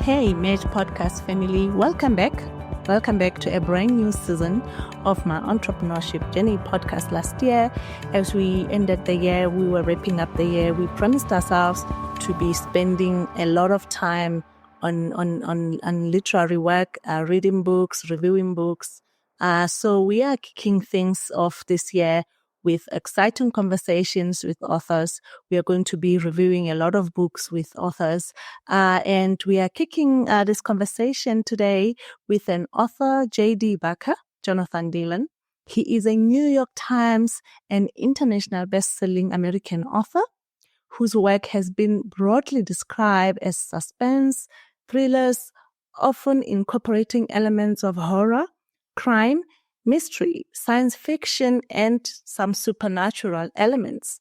Hey, Mage Podcast family, welcome back. Welcome back to a brand new season of my entrepreneurship journey podcast. Last year, as we ended the year, we were wrapping up the year. We promised ourselves to be spending a lot of time on literary work, reading books, reviewing books. So we are kicking things off this year with exciting conversations with authors. We are going to be reviewing a lot of books with authors. And we are kicking this conversation today with an author, J.D Barker, Jonathan Leland. He is a New York Times and international best-selling American author whose work has been broadly described as suspense, thrillers, often incorporating elements of horror, crime, mystery, science fiction, and some supernatural elements.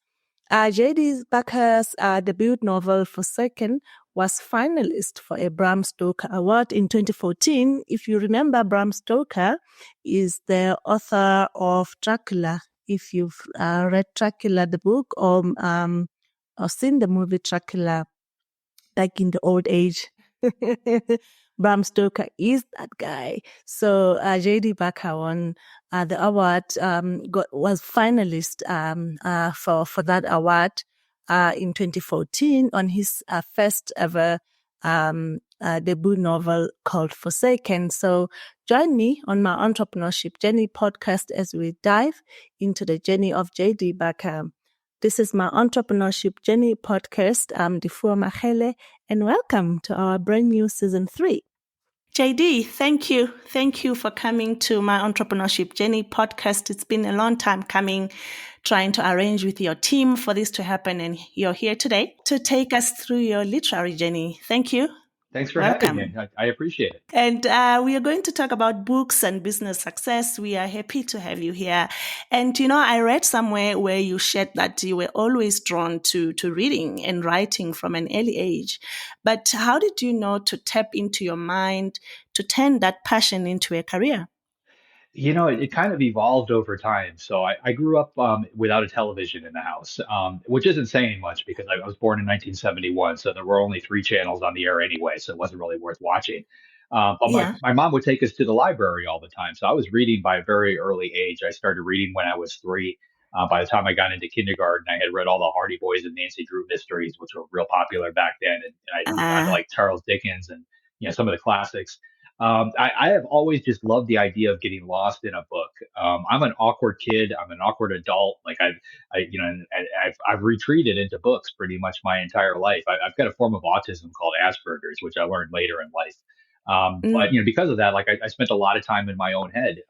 J.D. Barker's debut novel, Forsaken, was finalist for a Bram Stoker Award in 2014. If you remember, Bram Stoker is the author of Dracula. If you've read Dracula, the book, or seen the movie Dracula back in the old age, Bram Stoker is that guy. So J.D. Barker won the award, was finalist for that award in 2014 on his first ever debut novel called Forsaken. So join me on my Entrepreneurship Journey podcast as we dive into the journey of J.D. Barker. This is my Entrepreneurship Journey podcast. I'm Difua Machele, and welcome to our brand new season 3. JD, thank you. Thank you for coming to my Entrepreneurship Journey podcast. It's been a long time coming, trying to arrange with your team for this to happen, and you're here today to take us through your literary journey. Thank you. Thanks for having me. I appreciate it. And we are going to talk about books and business success. We are happy to have you here. And, I read somewhere where you shared that you were always drawn to reading and writing from an early age. But how did you know to tap into your mind to turn that passion into a career? It kind of evolved over time. So I grew up without a television in the house, which isn't saying much because I was born in 1971. So there were only 3 channels on the air anyway. So it wasn't really worth watching. But my mom would take us to the library all the time. So I was reading by a very early age. I started reading when I was 3. By the time I got into kindergarten, I had read all the Hardy Boys and Nancy Drew mysteries, which were real popular back then. And I moved on to like Charles Dickens and some of the classics. I have always just loved the idea of getting lost in a book. I'm an awkward kid. I'm an awkward adult. Like I've retreated into books pretty much my entire life. I've got a form of autism called Asperger's, which I learned later in life. But because of that, like I spent a lot of time in my own head.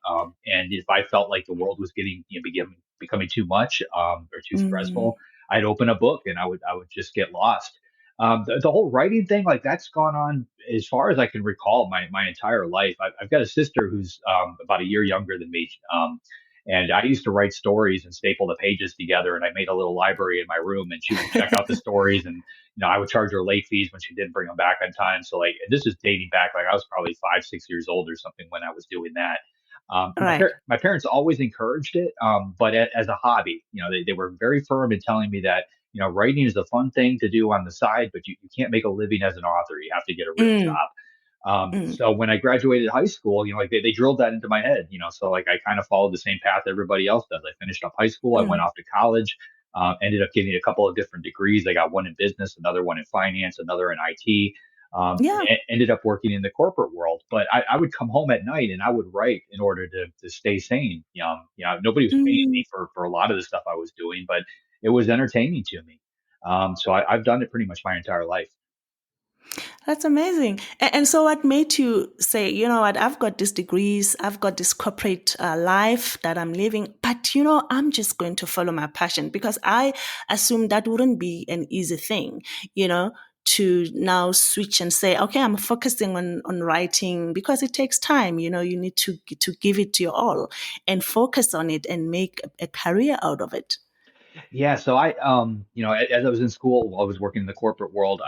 And if I felt like the world was becoming too much or too stressful, I'd open a book and I would just get lost. The whole writing thing, like that's gone on as far as I can recall my entire life. I've got a sister who's about a year younger than me. And I used to write stories and staple the pages together. And I made a little library in my room and she would check out the stories. And, I would charge her late fees when she didn't bring them back on time. So like, this is dating back, like I was probably 5, 6 years old or something when I was doing that. My parents always encouraged it, but as a hobby, they were very firm in telling me that writing is a fun thing to do on the side, but you can't make a living as an author. You have to get a real job. So when I graduated high school, like they drilled that into my head, so like I kind of followed the same path everybody else does. I finished up high school. I went off to college, ended up getting a couple of different degrees. I got one in business, another one in finance, another in IT. Ended up working in the corporate world, but I would come home at night and I would write in order to stay sane. Nobody was paying me for a lot of the stuff I was doing, but it was entertaining to me. So I've done it pretty much my entire life. That's amazing. And so what made you say, you know what, I've got these degrees, I've got this corporate life that I'm living, but, I'm just going to follow my passion, because I assume that wouldn't be an easy thing, to now switch and say, okay, I'm focusing on writing, because it takes time. You need to give it your all and focus on it and make a career out of it. Yeah. So as I was in school, while I was working in the corporate world,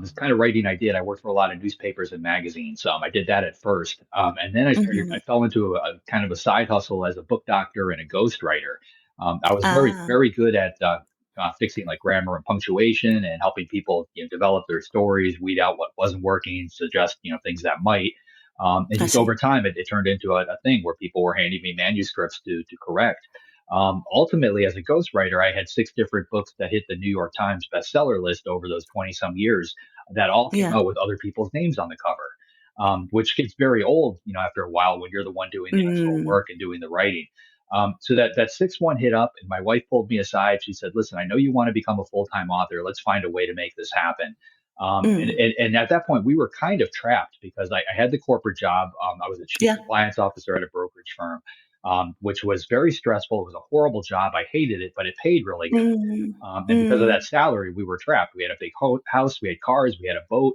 this kind of writing I did. I worked for a lot of newspapers and magazines. I did that at first. And then I fell into a kind of a side hustle as a book doctor and a ghostwriter. I was very, very good at fixing like grammar and punctuation and helping people develop their stories, weed out what wasn't working, suggest things that might. And I just see. over time, it turned into a thing where people were handing me manuscripts to correct. Ultimately, as a ghostwriter, I had six different books that hit the New York Times bestseller list over those 20 some years that all came Yeah. out with other people's names on the cover, which gets very old, after a while when you're the one doing the actual Mm, work and doing the writing. So that sixth one hit up, and my wife pulled me aside. She said, "Listen, I know you want to become a full-time author. Let's find a way to make this happen." mm. And at that point, we were kind of trapped because I had the corporate job. I was a chief Yeah. compliance officer at a brokerage firm, which was very stressful. It was a horrible job. I hated it, but it paid really good. Mm, And because of that mm. salary, we were trapped. We had a big house, we had cars, we had a boat.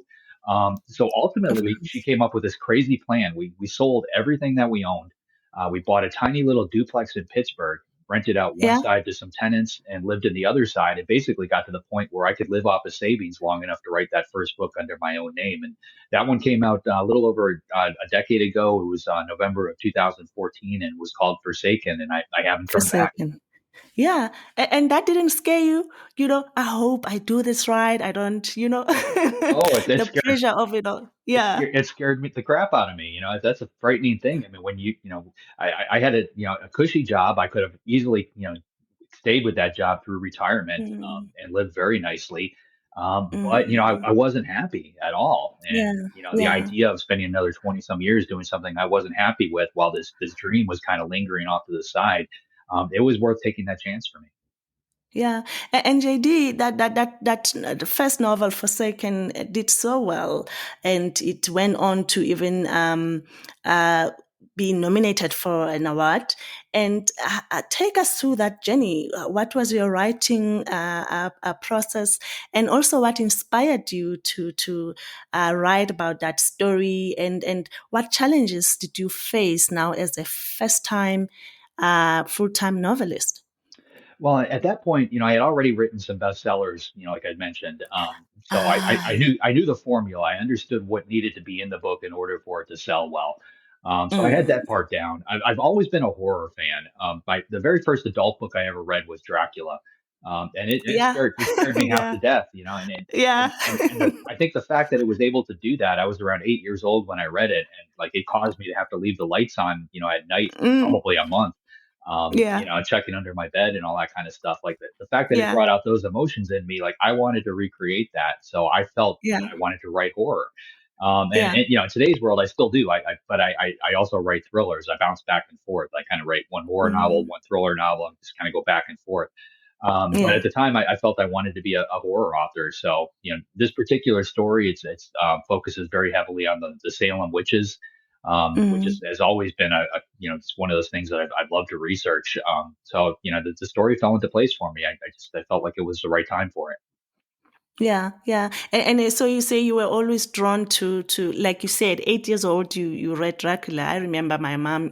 So ultimately, Of she course. came up with this crazy plan. We sold everything that we owned. We bought a tiny little duplex in Pittsburgh, rented out one Yeah. side to some tenants, and lived in the other side. It basically got to the point where I could live off of savings long enough to write that first book under my own name. And that one came out a little over a decade ago. It was November of 2014 and was called Forsaken. And I haven't turned back. Forsaken. Yeah. And that didn't scare you. I hope I do this right. I don't, Oh, it the scared pressure of it all. it Yeah. scared it scared me the crap out of me. That's a frightening thing. I mean, when I had a cushy job. I could have easily stayed with that job through retirement, Mm, and lived very nicely. But I mm. wasn't happy at all. And Yeah. the Yeah. idea of spending another 20 some years doing something I wasn't happy with while this dream was kind of lingering off to the side, it was worth taking that chance for me. Yeah, and JD, the first novel, Forsaken, did so well, and it went on to even uh, be nominated for an award. And take us through that journey. What was your writing process, and also what inspired you to write about that story, and what challenges did you face now as a first time full time novelist? Well, at that point, I had already written some bestsellers, like I mentioned. So I Yeah. knew the formula. I understood what needed to be in the book in order for it to sell well. So I had Mm. that part down. I've always been a horror fan. The very first adult book I ever read was Dracula, and it Yeah. scared me half Yeah. to death. And Yeah. I think the fact that it was able to do that. I was around 8 years old when I read it, and like it caused me to have to leave the lights on, at night for Mm. probably a month, Yeah. checking under my bed and all that kind of stuff. Like the fact that it Yeah. brought out those emotions in me, like I wanted to recreate that. So I felt Yeah. that I wanted to write horror. Yeah. In today's world, I still do. But I also write thrillers. I bounce back and forth. I kind of write one horror novel, Mm. one thriller novel, and just kind of go back and forth. But Yeah. at the time, I felt I wanted to be a horror author. So, this particular story, it's focuses very heavily on the Salem witches, which Mm. has always been it's one of those things that I've loved to research. So, the story fell into place for me. I felt like it was the right time for it. Yeah, yeah, and so you say you were always drawn to like you said, 8 years old, you read Dracula. I remember my mom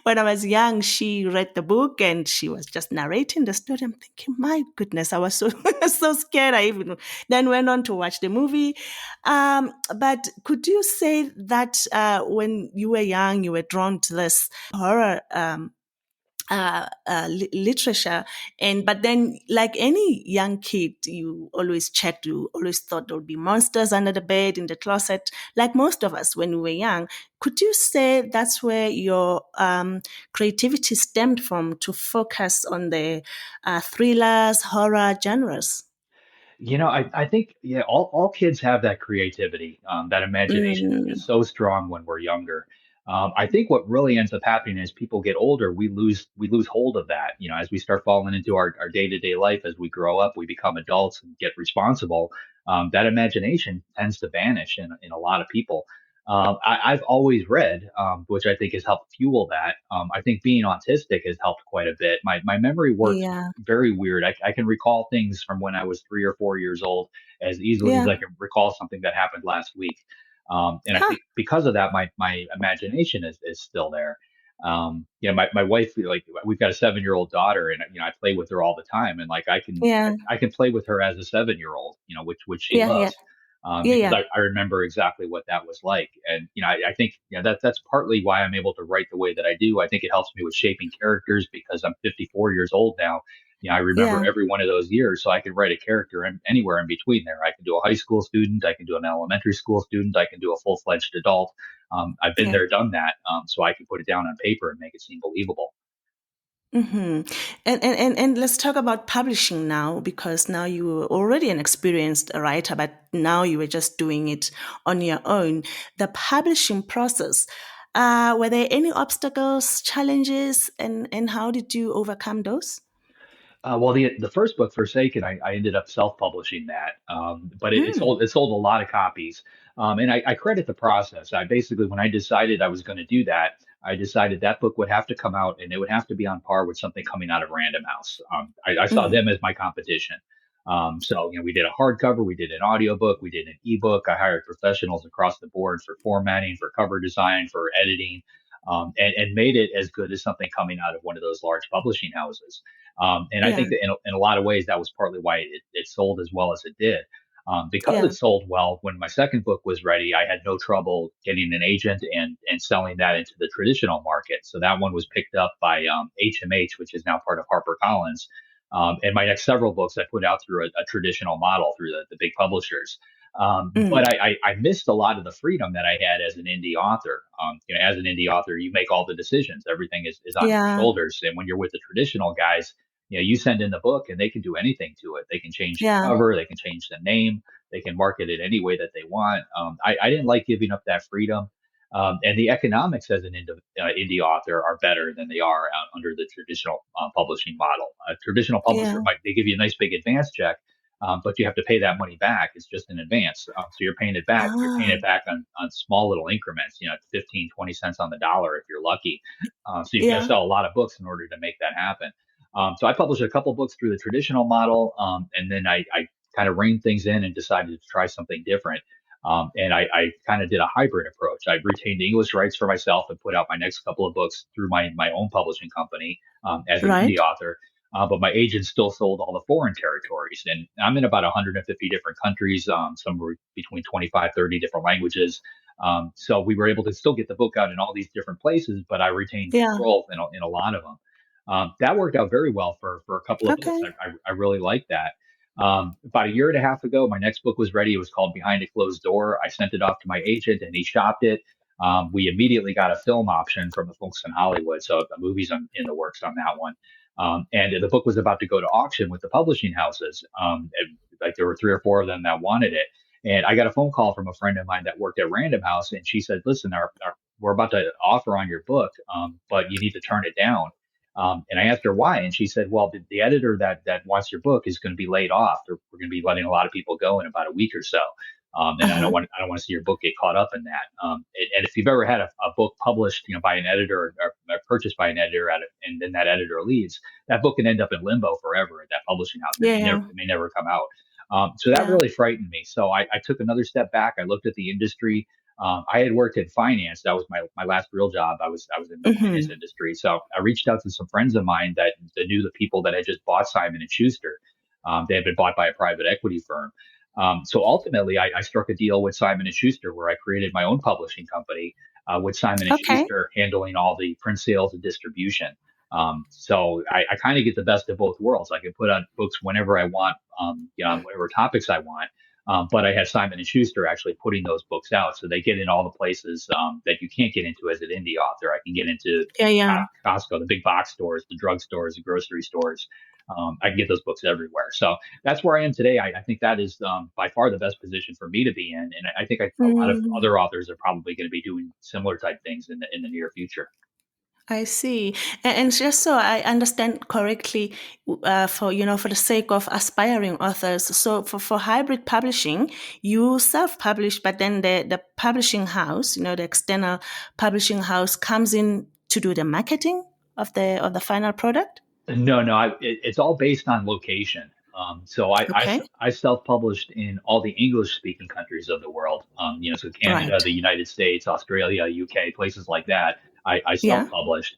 when I was young, she read the book and she was just narrating the story. I'm thinking, my goodness, I was so so scared. I even then went on to watch the movie. But could you say that when you were young, you were drawn to this horror? Literature, and but then like any young kid, you always checked, you always thought there would be monsters under the bed, in the closet, like most of us when we were young. Could you say that's where your creativity stemmed from, to focus on the thrillers, horror genres? I think, yeah, all kids have that creativity, that imagination is Mm, just so strong when we're younger. I think what really ends up happening as people get older, we lose hold of that. As we start falling into our day-to-day life, as we grow up, we become adults and get responsible. That imagination tends to vanish in a lot of people. I've always read, which I think has helped fuel that. I think being autistic has helped quite a bit. My memory works yeah, very weird. I can recall things from when I was 3 or 4 years old as easily as yeah. I can recall something that happened last week. And I Huh. think because of that, my imagination is still there. My wife, like we've got a 7 year old daughter, and I play with her all the time, and like Yeah, I can play with her as a 7 year old, which she yeah, yeah, loves, yeah, because yeah, I remember exactly what that was like. And I think that's partly why I'm able to write the way that I do. I think it helps me with shaping characters because I'm 54 years old now, I remember Yeah. every one of those years, so I could write a character anywhere in between there. I can do a high school student, I can do an elementary school student, I can do a full-fledged adult. I've been Yeah. there, done that, so I can put it down on paper and make it seem believable. Hmm. And let's talk about publishing now, because now you were already an experienced writer, but now you were just doing it on your own. The publishing process, were there any obstacles, challenges, and how did you overcome those? Well, the first book, Forsaken, I ended up self-publishing that, but Mm, it sold a lot of copies, and I credit the process. I basically, when I decided I was going to do that, I decided that book would have to come out, and it would have to be on par with something coming out of Random House. I saw mm, them as my competition. So we did a hardcover, we did an audiobook, we did an ebook. I hired professionals across the board for formatting, for cover design, for editing, and made it as good as something coming out of one of those large publishing houses. And I yeah, think that in a lot of ways, that was partly why it sold as well as it did. Because yeah, it sold well, when my second book was ready, I had no trouble getting an agent and selling that into the traditional market. So that one was picked up by HMH, which is now part of HarperCollins. And my next several books I put out through a traditional model through the big publishers. mm, But I missed a lot of the freedom that I had as an indie author. As an indie author, you make all the decisions. Everything is on your yeah, shoulders. And when you're with the traditional guys, you send in the book and they can do anything to it. They can change the yeah, cover, they can change the name, they can market it any way that they want. I didn't like giving up that freedom. And the economics as an indie author are better than they are under the traditional publishing model. A traditional publisher yeah. they give you a nice big advance check, but you have to pay that money back. It's just in advance. So you're paying it back. You're paying Ah, it back on small little increments, 15, 20 cents on the dollar if you're lucky. So you've got to yeah, sell a lot of books in order to make that happen. So I published a couple books through the traditional model, and then I kind of reined things in and decided to try something different. And I kind of did a hybrid approach. I retained English rights for myself and put out my next couple of books through my own publishing company as an indie right. author. But my agent still sold all the foreign territories. And I'm in about 150 different countries, somewhere between 25, 30 different languages. So we were able to still get the book out in all these different places, but I retained Yeah. control in a lot of them. That worked out very well for a couple of books. Okay. I really liked that. About a year and a half ago, my next book was ready. It was called Behind a Closed Door. I sent it off to my agent and he shopped it. We immediately got a film option from the folks in Hollywood. So the movie's in the works on that one. And the book was about to go to auction with the publishing houses. Like there were three or four of them that wanted it. And I got a phone call from a friend of mine that worked at Random House, and she said, "Listen, we're about to offer on your book, but you need to turn it down." And I asked her why, and she said, "Well, the editor that wants your book is going to be laid off. We're going to be letting a lot of people go in about a week or so, and Uh-huh. I don't want to see your book get caught up in that." And if you've ever had a book published, by an editor or purchased by an editor, and then that editor leaves, that book can end up in limbo forever at that publishing house. Yeah. It may never come out. So that Yeah. really frightened me. So I took another step back. I looked at the industry. I had worked in finance. That was my last real job. I was in the finance Hmm. industry. So I reached out to some friends of mine that knew the people that had just bought Simon and Schuster. They had been bought by a private equity firm. So ultimately, I struck a deal with Simon and Schuster where I created my own publishing company with Simon and Okay. Schuster handling all the print sales and distribution. So I kind of get the best of both worlds. I can put out books whenever I want, on whatever topics I want. But I had Simon and Schuster actually putting those books out, so they get in all the places that you can't get into as an indie author. I can get into Yeah. Yeah. Costco, the big box stores, the drug stores, the grocery stores. I can get those books everywhere. So that's where I am today. I think that is by far the best position for me to be in, and I think a lot of Mm, other authors are probably going to be doing similar type things in the near future. I see. And just so I understand correctly, for for the sake of aspiring authors, so for hybrid publishing, you self-publish, but then the publishing house, the external publishing house comes in to do the marketing of the final product. No, no, it's all based on location. So Okay. I self-published in all the English-speaking countries of the world. So Canada, Right. the United States, Australia, UK, places like that. I Yeah. self-published.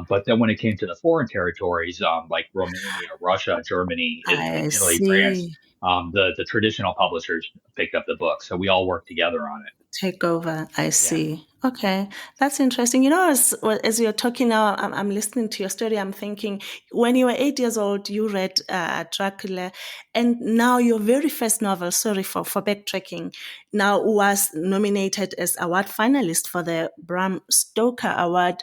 But then when it came to the foreign territories, like Romania, Russia, Germany, I Italy, France, see. The traditional publishers picked up the book, so we all worked together on it. Take over. I Yeah. see. Okay, that's interesting. You know, as you're talking now, I'm listening to your story. I'm thinking, when you were 8 years old, you read Dracula, and now your very first novel. Sorry for backtracking. Now was nominated as award finalist for the Bram Stoker Award.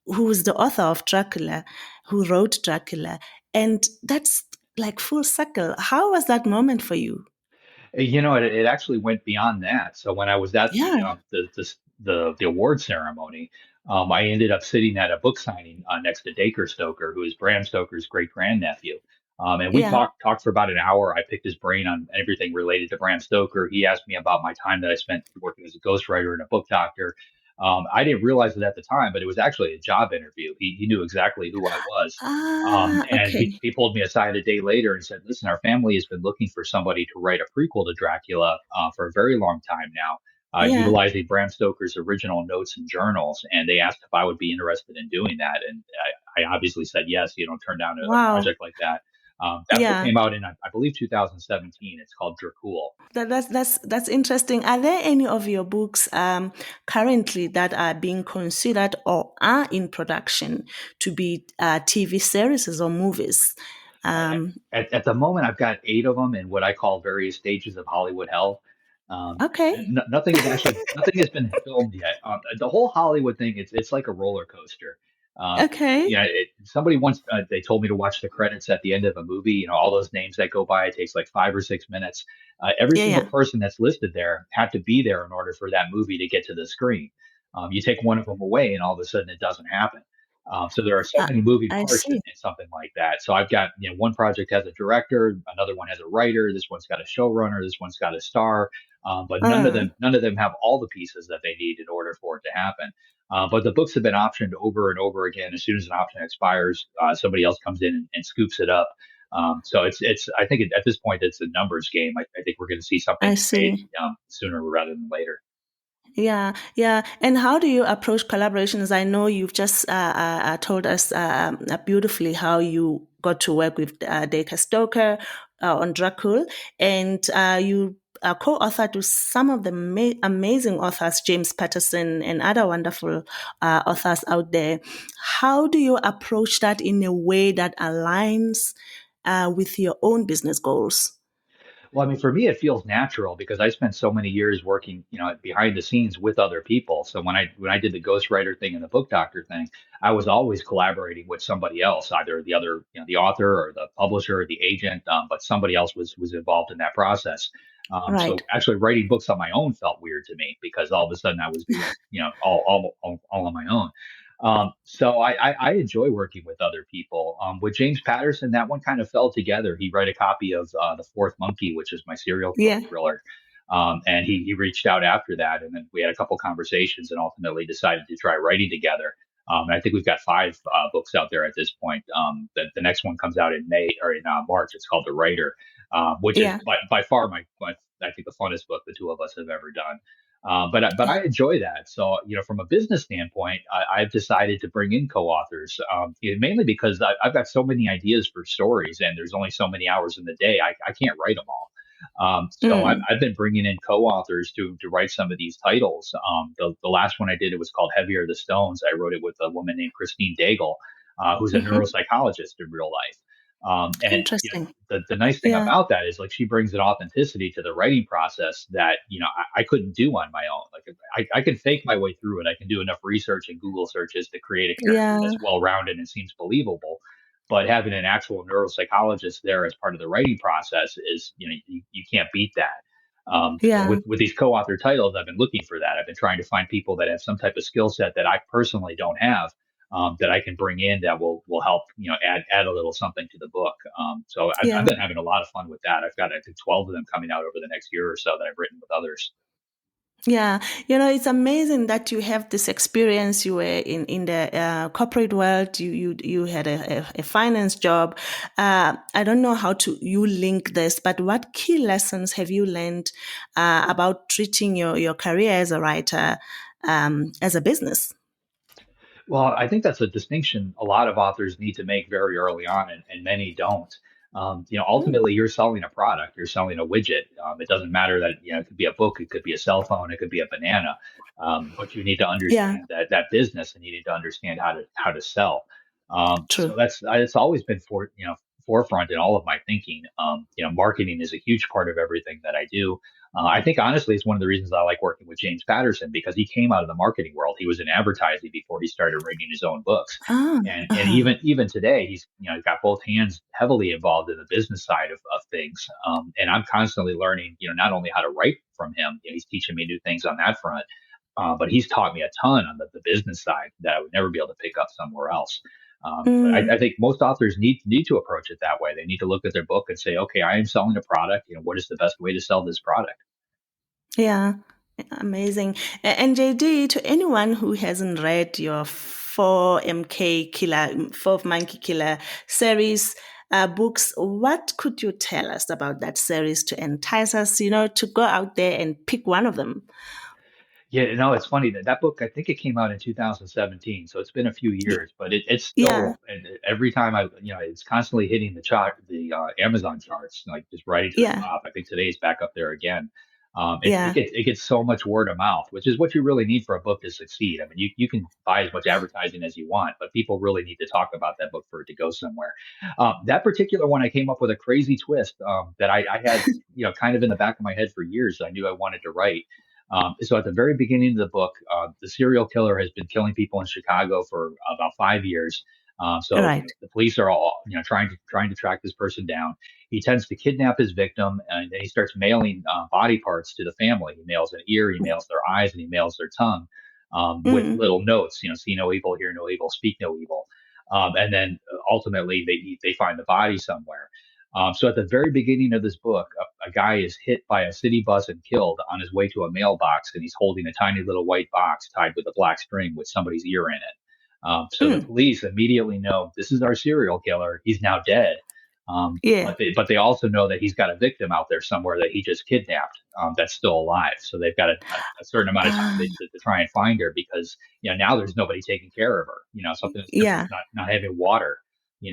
Who is the author of Dracula? Who wrote Dracula? And that's like full circle. How was that moment for you? It actually went beyond that. So when I was at Yeah, the award ceremony, I ended up sitting at a book signing next to Dacre Stoker, who is Bram Stoker's great grandnephew. And we yeah. talked for about an hour. I picked his brain on everything related to Bram Stoker. He asked me about my time that I spent working as a ghostwriter and a book doctor. I didn't realize it at the time, but it was actually a job interview. He knew exactly who I was. And Okay. he pulled me aside a day later and said, "Listen, our family has been looking for somebody to write a prequel to Dracula for a very long time now, Yeah. utilizing Bram Stoker's original notes and journals. And they asked if I would be interested in doing that. And I obviously said yes. You don't turn down a Wow. project like that. That book Yeah. came out in, I believe, 2017. It's called Dracul. That's interesting. Are there any of your books currently that are being considered or are in production to be TV series or movies? Um, At the moment, I've got 8 of them in what I call various stages of Hollywood hell. okay. Nothing has been filmed yet. The whole Hollywood thing, it's like a roller coaster. Okay. Somebody once they told me to watch the credits at the end of a movie. All those names that go by, it takes like 5 or 6 minutes. Every Yeah. single Yeah. person that's listed there had to be there in order for that movie to get to the screen. You take one of them away, and all of a sudden it doesn't happen. So there are so Uh, many moving I parts see. in something like that. So I've got, one project has a director, another one has a writer, this one's got a showrunner, this one's got a star, but Uh, none of them have all the pieces that they need in order for it to happen. But the books have been optioned over and over again. As soon as an option expires, somebody else comes in and scoops it up. So I think at this point, it's a numbers game. I think we're going to see something I get made see. sooner rather than later. Yeah, yeah. And how do you approach collaborations? I know you've just told us beautifully how you got to work with Dacre Stoker on Dracul, and you co-authored with some of the amazing authors, James Patterson and other wonderful authors out there. How do you approach that in a way that aligns with your own business goals? Well, I mean, for me, it feels natural because I spent so many years working, behind the scenes with other people. So when I did the ghostwriter thing and the book doctor thing, I was always collaborating with somebody else, either the other, the author or the publisher or the agent, but somebody else was involved in that process. So Right. actually, writing books on my own felt weird to me because all of a sudden I was doing, all on my own. So I enjoy working with other people. With James Patterson, that one kind of fell together. He wrote a copy of The Fourth Monkey, which is my serial killer Yeah. thriller. And he reached out after that, and then we had a couple conversations, and ultimately decided to try writing together. And I think we've got 5 books out there at this point. The next one comes out in May or in March. It's called The Writer, which is Yeah. by far my I think the funnest book the two of us have ever done. But I enjoy that. So from a business standpoint, I've decided to bring in co-authors, mainly because I've got so many ideas for stories, and there's only so many hours in the day. I can't write them all. So Mm. I've been bringing in co-authors to write some of these titles. The last one I did, it was called Heavier the Stones. I wrote it with a woman named Christine Daigle, who's a Hmm. neuropsychologist in real life. And Interesting. the nice thing Yeah. about that is like she brings an authenticity to the writing process that I couldn't do on my own. Like I can fake my way through it. I can do enough research and Google searches to create a character Yeah. that's well rounded and seems believable. But having an actual neuropsychologist there as part of the writing process is you can't beat that. So Yeah. with these co-author titles, I've been looking for that. I've been trying to find people that have some type of skill set that I personally don't have, that I can bring in that will help add a little something to the book. So I've Yeah. been having a lot of fun with that. I've got I think 12 of them coming out over the next year or so that I've written with others. Yeah. You know, it's amazing that you have this experience. You were in the corporate world. You had a finance job. I don't know how to you link this, but what key lessons have you learned about treating your career as a writer as a business? Well, I think that's a distinction a lot of authors need to make very early on, and many don't. Ultimately you're selling a product, you're selling a widget. It doesn't matter that, it could be a book, it could be a cell phone, it could be a banana. But you need to Yeah, understand that business, and you need to understand how to sell. So true. it's always been forefront in all of my thinking. Marketing is a huge part of everything that I do. I think honestly, it's one of the reasons I like working with James Patterson, because he came out of the marketing world. He was in advertising before he started writing his own books. Ah, And uh-huh. even today, he's got both hands heavily involved in the business side of things. And I'm constantly learning, not only how to write from him, he's teaching me new things on that front, but he's taught me a ton on the business side that I would never be able to pick up somewhere else. But I Mm, think most authors need to approach it that way. They need to look at their book and say, okay, I am selling a product. What is the best way to sell this product? yeah, amazing. And JD, to anyone who hasn't read your 4MK Killer, 4 Monkey Killer series books, what could you tell us about that series to entice us, to go out there and pick one of them? Yeah, no, it's funny that that book, I think it came out in 2017, so it's been a few Y- years, but it's Yeah, still, and every time it's constantly hitting the Amazon charts, like just right to the yeah, top. I think today's back up there again. It yeah, gets so much word of mouth, which is what you really need for a book to succeed. I mean, you can buy as much advertising as you want, but people really need to talk about that book for it to go somewhere. That particular one, I came up with a crazy twist that I had, kind of in the back of my head for years. I knew I wanted to write. So at the very beginning of the book, the serial killer has been killing people in Chicago for about 5 years. So right. the police are all trying to track this person down. He tends to kidnap his victim, and then he starts mailing body parts to the family. He mails an ear, he mails their eyes, and he mails their tongue, with Mm, little notes. See no evil, hear no evil, speak no evil. And then ultimately they find the body somewhere. So at the very beginning of this book, a guy is hit by a city bus and killed on his way to a mailbox, and he's holding a tiny little white box tied with a black string with somebody's ear in it. So the mm, police immediately know this is our serial killer. He's now dead. yeah. But they also know that he's got a victim out there somewhere that he just kidnapped, that's still alive. So they've got a certain amount of time Ah, to try and find her, because now there's nobody taking care of her. Something as simple yeah, as not having water,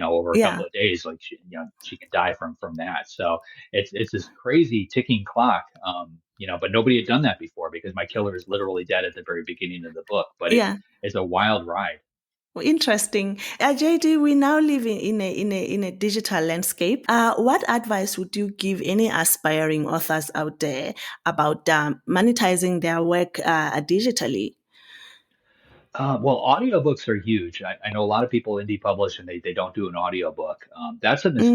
over a yeah, couple of days, like she can die from that. So it's this crazy ticking clock. But nobody had done that before, because my killer is literally dead at the very beginning of the book. But yeah. it's a wild ride. Well, interesting. JD, we now live in a digital landscape. What advice would you give any aspiring authors out there about monetizing their work digitally? Well, audiobooks are huge. I know a lot of people indie publish and they don't do an audiobook. That's a mistake,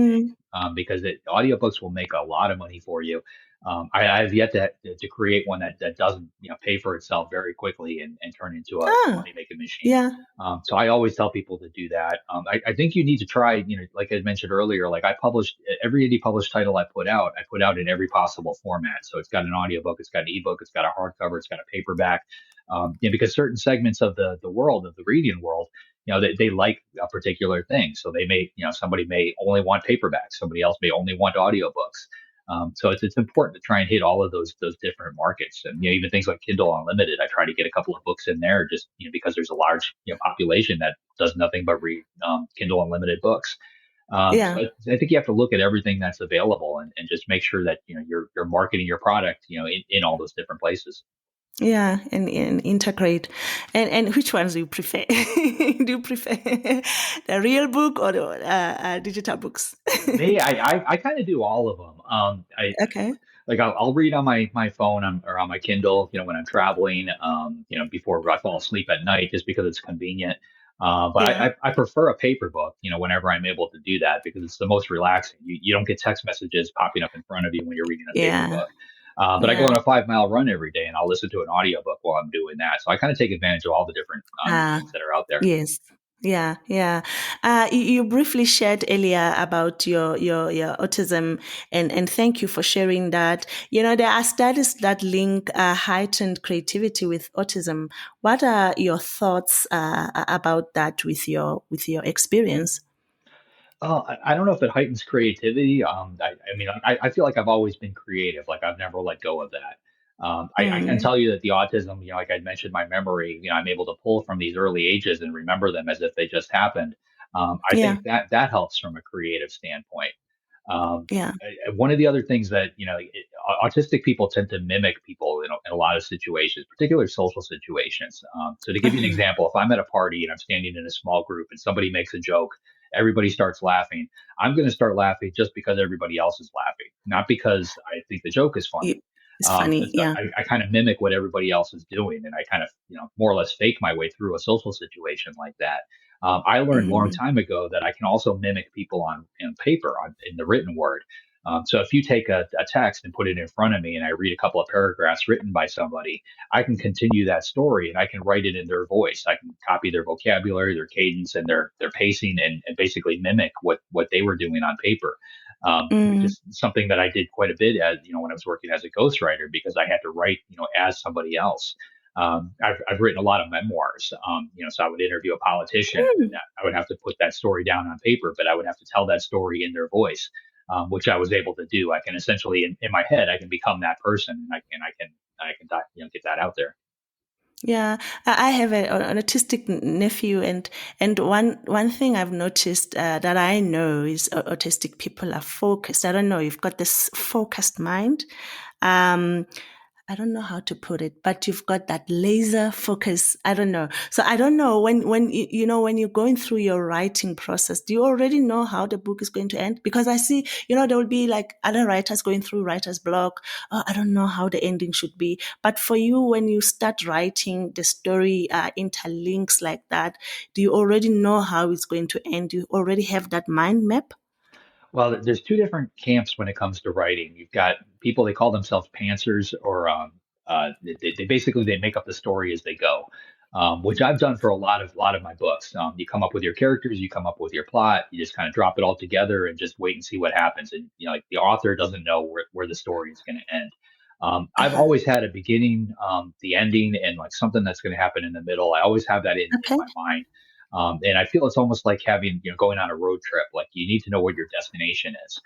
Mm, because audiobooks will make a lot of money for you. I have yet to create one that doesn't pay for itself very quickly and turn into a ah, money making machine. yeah, So I always tell people to do that. I think you need to try, like I mentioned earlier, like I published every indie published title I put out in every possible format. So it's got an audiobook, it's got an ebook, it's got a hardcover, it's got a paperback, because certain segments of the world, of the reading world, they like a particular thing. So they may, somebody may only want paperbacks, somebody else may only want audiobooks. So it's important to try and hit all of those different markets, and even things like Kindle Unlimited. I try to get a couple of books in there, just because there's a large population that does nothing but read Kindle Unlimited books. So yeah. I think you have to look at everything that's available, and just make sure that you're marketing your product in all those different places. Yeah, and integrate. And which ones do you prefer? Do you prefer the real book or the digital books? Me, I kind of do all of them. Okay. Like I'll read on my phone or on my Kindle, when I'm traveling, before I fall asleep at night, just because it's convenient. But Yeah. I prefer a paper book, whenever I'm able to do that, because it's the most relaxing. You don't get text messages popping up in front of you when you're reading a paper Yeah. book. But I go Yeah. on a 5 mile run every day, and I'll listen to an audiobook while I'm doing that. So I kind of take advantage of all the different Ah, mediums that are out there. yes. Yeah, yeah. You briefly shared earlier about your autism, and thank you for sharing that. There are studies that link heightened creativity with autism. What are your thoughts about that with your experience? I don't know if it heightens creativity. I mean, I feel like I've always been creative. Like I've never let go of that. I can Mm, tell you that the autism, like I mentioned, my memory, I'm able to pull from these early ages and remember them as if they just happened. I yeah. think that helps from a creative standpoint. Yeah. One of the other things that, autistic people tend to mimic people in a lot of situations, particularly social situations. So to give you an Uh-huh. example, if I'm at a party and I'm standing in a small group and somebody makes a joke, everybody starts laughing. I'm going to start laughing just because everybody else is laughing, not because I think the joke is funny. It's funny. So Yeah. I kind of mimic what everybody else is doing, and I kind of, more or less fake my way through a social situation like that. I learned a long Hmm. time ago that I can also mimic people on paper, in the written word. So if you take a text and put it in front of me and I read a couple of paragraphs written by somebody, I can continue that story and I can write it in their voice. I can copy their vocabulary, their cadence, and their pacing, and basically mimic what they were doing on paper. Which Mm. is something that I did quite a bit as, when I was working as a ghostwriter, because I had to write, as somebody else. I've written a lot of memoirs, so I would interview a politician and Mm. I would have to put that story down on paper, but I would have to tell that story in their voice, which I was able to do. I can essentially, in my head, I can become that person, and I can get that out there. Yeah, I have an autistic nephew, and one thing I've noticed that I know is autistic people are focused. I don't know, you've got this focused mind. Um, I don't know how to put it, but you've got that laser focus. I don't know. So I don't know when when you're going through your writing process, do you already know how the book is going to end? Because I see, there will be like other writers going through writer's block. Oh, I don't know how the ending should be. But for you, when you start writing, the story interlinks like that. Do you already know how it's going to end? Do you already have that mind map? Well, there's two different camps when it comes to writing. You've got people, they call themselves pantsers, or they basically they make up the story as they go, which I've done for a lot of my books. You come up with your characters, you come up with your plot, you just kind of drop it all together and just wait and see what happens. And like the author doesn't know where the story is going to end. I've Uh-huh. always had a beginning, the ending, and like something that's going to happen in the middle. I always have that in Okay. my mind. And I feel it's almost like having, going on a road trip. Like you need to know what your destination is.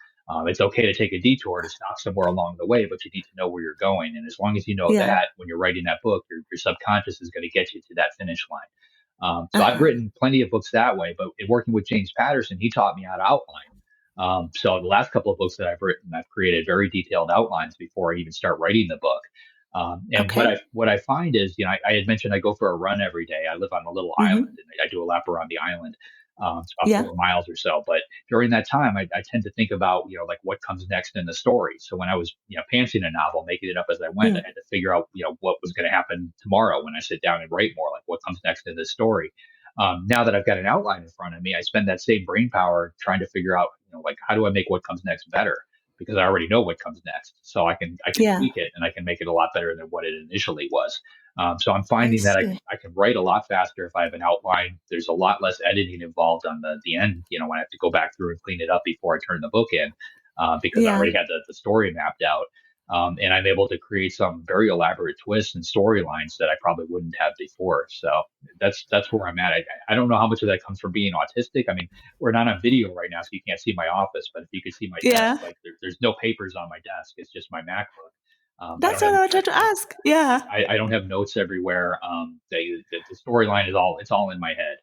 It's okay to take a detour to stop somewhere along the way, but you need to know where you're going. And as long as you know Yeah. that, when you're writing that book, your subconscious is going to get you to that finish line. So I've Uh-huh. written plenty of books that way, but in working with James Patterson, he taught me how to outline. So the last couple of books that I've written, I've created very detailed outlines before I even start writing the book. And what Okay. I find is, I had mentioned I go for a run every day. I live on a little island, Mm-hmm. and I do a lap around the island. It's about Yeah. 4 miles or so. But during that time, I tend to think about, like what comes next in the story. So when I was, pantsing a novel, making it up as I went, I Mm. had to figure out, what was going to happen tomorrow when I sit down and write more, like what comes next in this story. Now that I've got an outline in front of me, I spend that same brain power trying to figure out, like how do I make what comes next better? Because I already know what comes next, so I can Yeah. tweak it and I can make it a lot better than what it initially was. So I'm I finding that I can see. I can write a lot faster if I have an outline. There's a lot less editing involved on the end. When I have to go back through and clean it up before I turn the book in, because I Yeah. already had the story mapped out. And I'm able to create some very elaborate twists and storylines that I probably wouldn't have before. So that's where I'm at. I don't know how much of that comes from being autistic. I mean, we're not on video right now, so you can't see my office. But if you could see my desk, Yeah. like there's no papers on my desk. It's just my MacBook. I That's don't have what I wanted to ask. Yeah. I don't have notes everywhere. The storyline is all it's all in my head.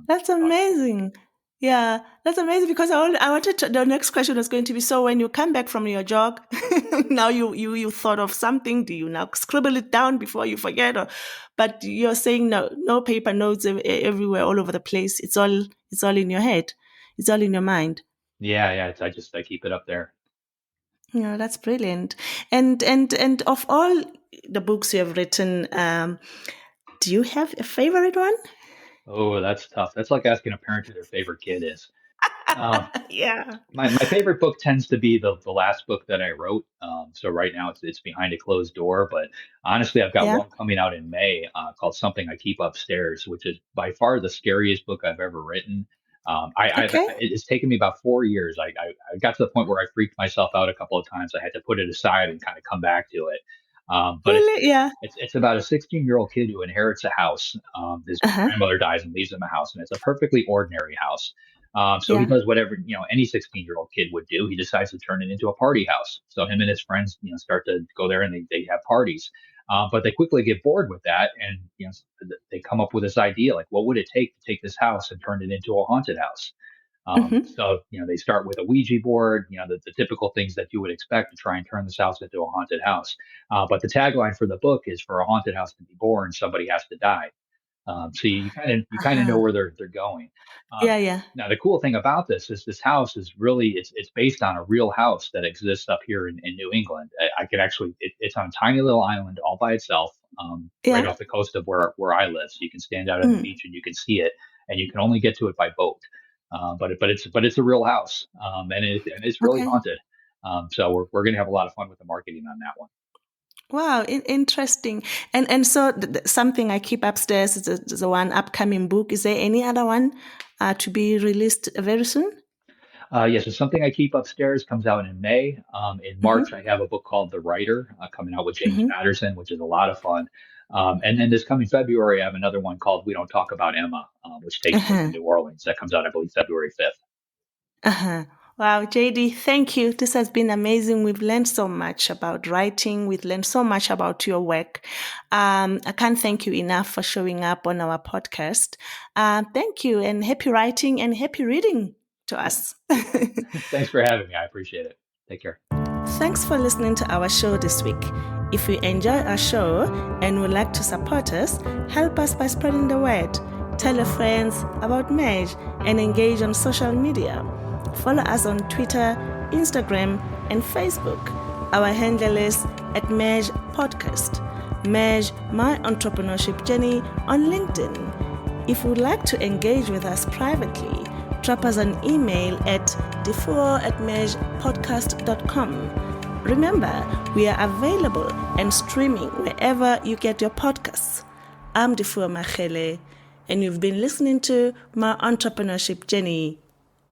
That's So amazing. Yeah, that's amazing because I wanted to, the next question was going to be, so when you come back from your jog, now you thought of something, do you now scribble it down before you forget? Or, but you're saying no paper notes everywhere, all over the place. It's all in your head. It's all in your mind. yeah. I keep it up there. Yeah, that's brilliant. And of all the books you have written, do you have a favorite one? Oh, that's tough. That's like asking a parent who their favorite kid is. Um, Yeah. my favorite book tends to be the last book that I wrote. So right now it's behind a closed door, but honestly, I've got Yeah. one coming out in May, called Something I Keep Upstairs, which is by far the scariest book I've ever written. Okay. It's taken me about 4 years. I got to the point where I freaked myself out a couple of times. I had to put it aside and kind of come back to it. But Really? Yeah. it's about a 16-year-old kid who inherits a house. His Uh-huh. grandmother dies and leaves him a house, and it's a perfectly ordinary house. So he Yeah. does whatever, any 16-year-old kid would do. He decides to turn it into a party house. So him and his friends, start to go there and they have parties. But they quickly get bored with that, and they come up with this idea like, what would it take to take this house and turn it into a haunted house? So, they start with a Ouija board, the typical things that you would expect to try and turn this house into a haunted house. But the tagline for the book is, for a haunted house to be born, somebody has to die. So you kind of know Uh-huh. where they're going. Um, Yeah, yeah. Now the cool thing about this house is really it's based on a real house that exists up here in New England. I could actually it's on a tiny little island all by itself, right Yeah. off the coast of where I live. So you can stand out on the Mm. beach and you can see it, and you can only get to it by boat. But it's a real house, and it's really Okay. haunted. So we're gonna have a lot of fun with the marketing on that one. Wow, interesting. And so something I keep upstairs is the one upcoming book. Is there any other one to be released very soon? Yes, it's something I keep upstairs. Comes out in May. In March, I Mm-hmm. have a book called The Writer coming out with James Mm-hmm. Patterson, which is a lot of fun. And then this coming February, I have another one called We Don't Talk About Emma, which takes place in Uh-huh. New Orleans. That comes out, I believe, February 5th. Uh-huh. Wow, JD, thank you. This has been amazing. We've learned so much about writing. We've learned so much about your work. I can't thank you enough for showing up on our podcast. Thank you, and happy writing and happy reading to us. Thanks for having me. I appreciate it. Take care. Thanks for listening to our show this week. If you enjoy our show and would like to support us, help us by spreading the word. Tell your friends about Mej and engage on social media. Follow us on Twitter, Instagram, and Facebook. Our handle is @Mej Podcast. Mej, My Entrepreneurship Journey on LinkedIn. If you would like to engage with us privately, drop us an email at defour@mejpodcast.com. Remember, we are available and streaming wherever you get your podcasts. I'm Defour Machele, and you've been listening to My Entrepreneurship Journey